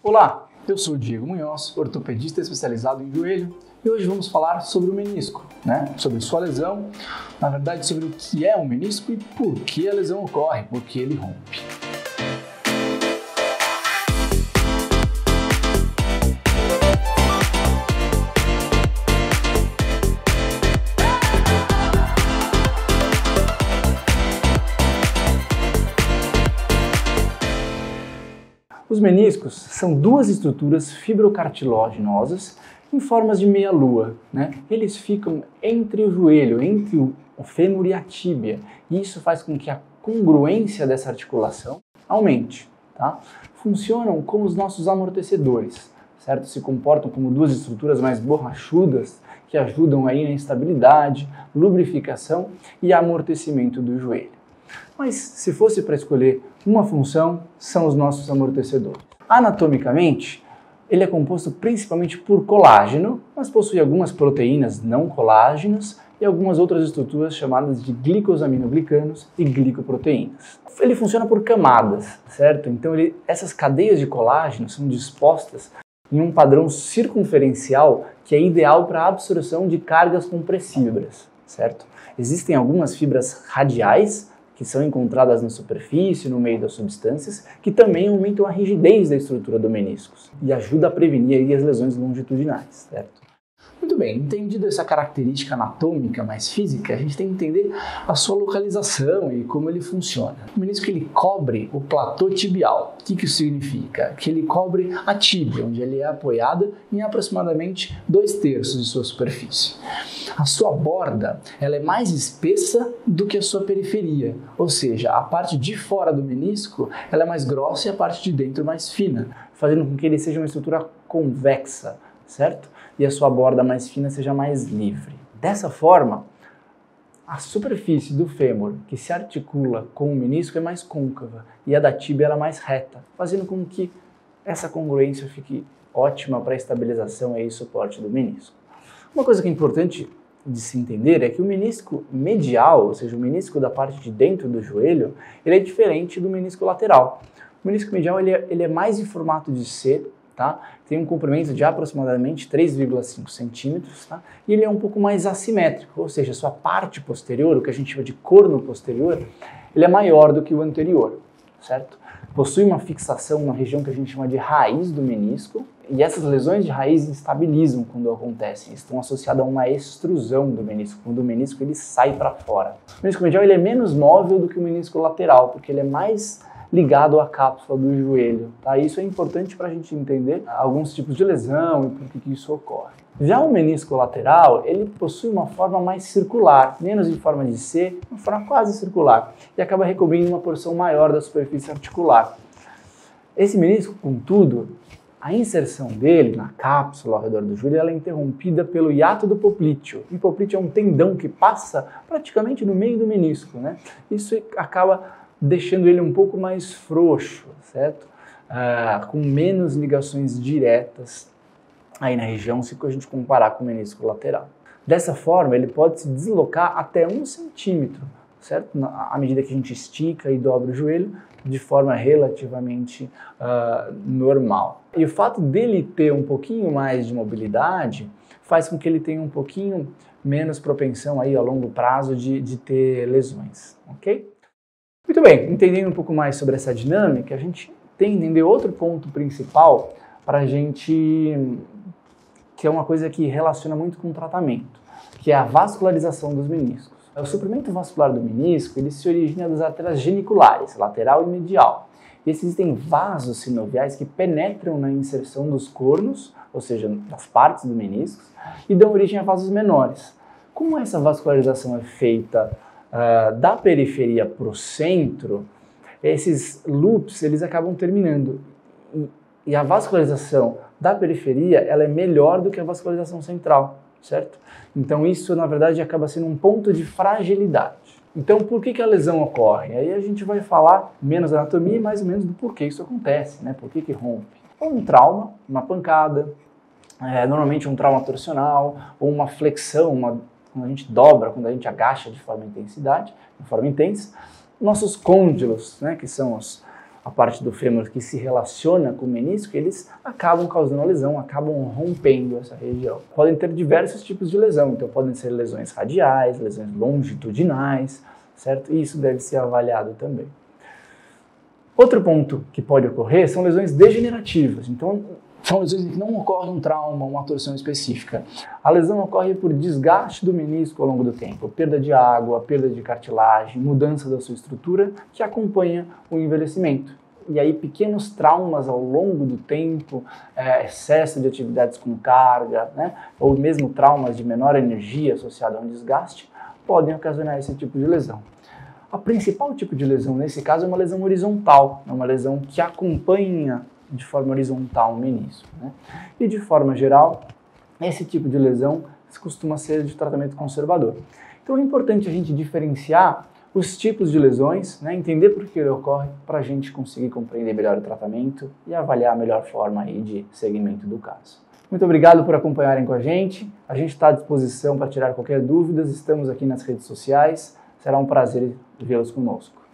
Olá, eu sou o Diego Munhoz, ortopedista especializado em joelho, e hoje vamos falar sobre o menisco, sobre sua lesão, na verdade sobre o que é um menisco e por que a lesão ocorre, por que ele rompe. Os meniscos são duas estruturas fibrocartilaginosas em formas de meia-lua. Eles ficam entre o joelho, entre o fêmur e a tíbia, e isso faz com que a congruência dessa articulação aumente. Funcionam como os nossos amortecedores, certo? Se comportam como duas estruturas mais borrachudas que ajudam aí na estabilidade, lubrificação e amortecimento do joelho. Mas se fosse para escolher uma função, são os nossos amortecedores. Anatomicamente, ele é composto principalmente por colágeno, mas possui algumas proteínas não colágenas e algumas outras estruturas chamadas de glicosaminoglicanos e glicoproteínas. Ele funciona por camadas, certo? Então essas cadeias de colágeno são dispostas em um padrão circunferencial que é ideal para a absorção de cargas compressivas, certo? Existem algumas fibras radiais que são encontradas na superfície, no meio das substâncias, que também aumentam a rigidez da estrutura do menisco e ajuda a prevenir aí as lesões longitudinais, certo? Muito bem, entendido essa característica anatômica mais física, a gente tem que entender a sua localização e como ele funciona. O menisco ele cobre o platô tibial. O que isso significa? Que ele cobre a tíbia, onde ele é apoiado em aproximadamente 2/3 de sua superfície. A sua borda ela é mais espessa do que a sua periferia, ou seja, a parte de fora do menisco ela é mais grossa e a parte de dentro mais fina, fazendo com que ele seja uma estrutura convexa, certo? E a sua borda mais fina seja mais livre. Dessa forma, a superfície do fêmur que se articula com o menisco é mais côncava e a da tíbia ela é mais reta, fazendo com que essa congruência fique ótima para a estabilização e suporte do menisco. Uma coisa que é importante de se entender é que o menisco medial, ou seja, o menisco da parte de dentro do joelho, ele é diferente do menisco lateral. O menisco medial ele é mais em formato de C, tem um comprimento de aproximadamente 3,5 centímetros, e ele é um pouco mais assimétrico, ou seja, sua parte posterior, o que a gente chama de corno posterior, ele é maior do que o anterior, certo? Possui uma fixação na região que a gente chama de raiz do menisco, e essas lesões de raiz estabilizam quando acontecem, estão associadas a uma extrusão do menisco, quando o menisco ele sai para fora. O menisco medial ele é menos móvel do que o menisco lateral, porque ele é mais ligado à cápsula do joelho. Isso é importante para a gente entender alguns tipos de lesão e por que isso ocorre. Já o menisco lateral, ele possui uma forma mais circular, menos em forma de C, uma forma quase circular, e acaba recobrindo uma porção maior da superfície articular. Esse menisco, contudo, a inserção dele na cápsula ao redor do joelho ela é interrompida pelo hiato do poplíteo. O poplíteo é um tendão que passa praticamente no meio do menisco, Isso acaba deixando ele um pouco mais frouxo, certo? Com menos ligações diretas aí na região, se a gente comparar com o menisco lateral. Dessa forma, ele pode se deslocar até 1 centímetro, certo? À medida que a gente estica e dobra o joelho, de forma relativamente normal. E o fato dele ter um pouquinho mais de mobilidade faz com que ele tenha um pouquinho menos propensão aí a longo prazo de ter lesões, ok? Muito bem, entendendo um pouco mais sobre essa dinâmica, a gente tem que entender outro ponto principal para a gente, que é uma coisa que relaciona muito com o tratamento, que é a vascularização dos meniscos. O suprimento vascular do menisco ele se origina das artérias geniculares, lateral e medial. E existem vasos sinoviais que penetram na inserção dos cornos, ou seja, das partes do menisco, e dão origem a vasos menores. Como essa vascularização é feita da periferia para o centro, esses loops eles acabam terminando e a vascularização da periferia ela é melhor do que a vascularização central, certo? Então isso na verdade acaba sendo um ponto de fragilidade. Então por que a lesão ocorre? Aí a gente vai falar menos da anatomia e mais ou menos do porquê isso acontece, por que rompe. Ou um trauma, uma pancada, normalmente um trauma torsional ou uma flexão, quando a gente dobra, quando a gente agacha de forma intensa, nossos côndilos, que são a parte do fêmur que se relaciona com o menisco, eles acabam causando a lesão, acabam rompendo essa região. Podem ter diversos tipos de lesão, então podem ser lesões radiais, lesões longitudinais, certo? E isso deve ser avaliado também. Outro ponto que pode ocorrer são lesões degenerativas, então são lesões em que não ocorre um trauma, uma torção específica. A lesão ocorre por desgaste do menisco ao longo do tempo, perda de água, perda de cartilagem, mudança da sua estrutura que acompanha o envelhecimento. E aí pequenos traumas ao longo do tempo, excesso de atividades com carga, né, ou mesmo traumas de menor energia associados a um desgaste, podem ocasionar esse tipo de lesão. A principal tipo de lesão nesse caso é uma lesão horizontal, é uma lesão que acompanha de forma horizontal o menisco, né? E de forma geral, esse tipo de lesão costuma ser de tratamento conservador. Então é importante a gente diferenciar os tipos de lesões, né? Entender por que ele ocorre, para a gente conseguir compreender melhor o tratamento e avaliar a melhor forma aí de segmento do caso. Muito obrigado por acompanharem com a gente está à disposição para tirar qualquer dúvida, estamos aqui nas redes sociais, será um prazer vê-los conosco.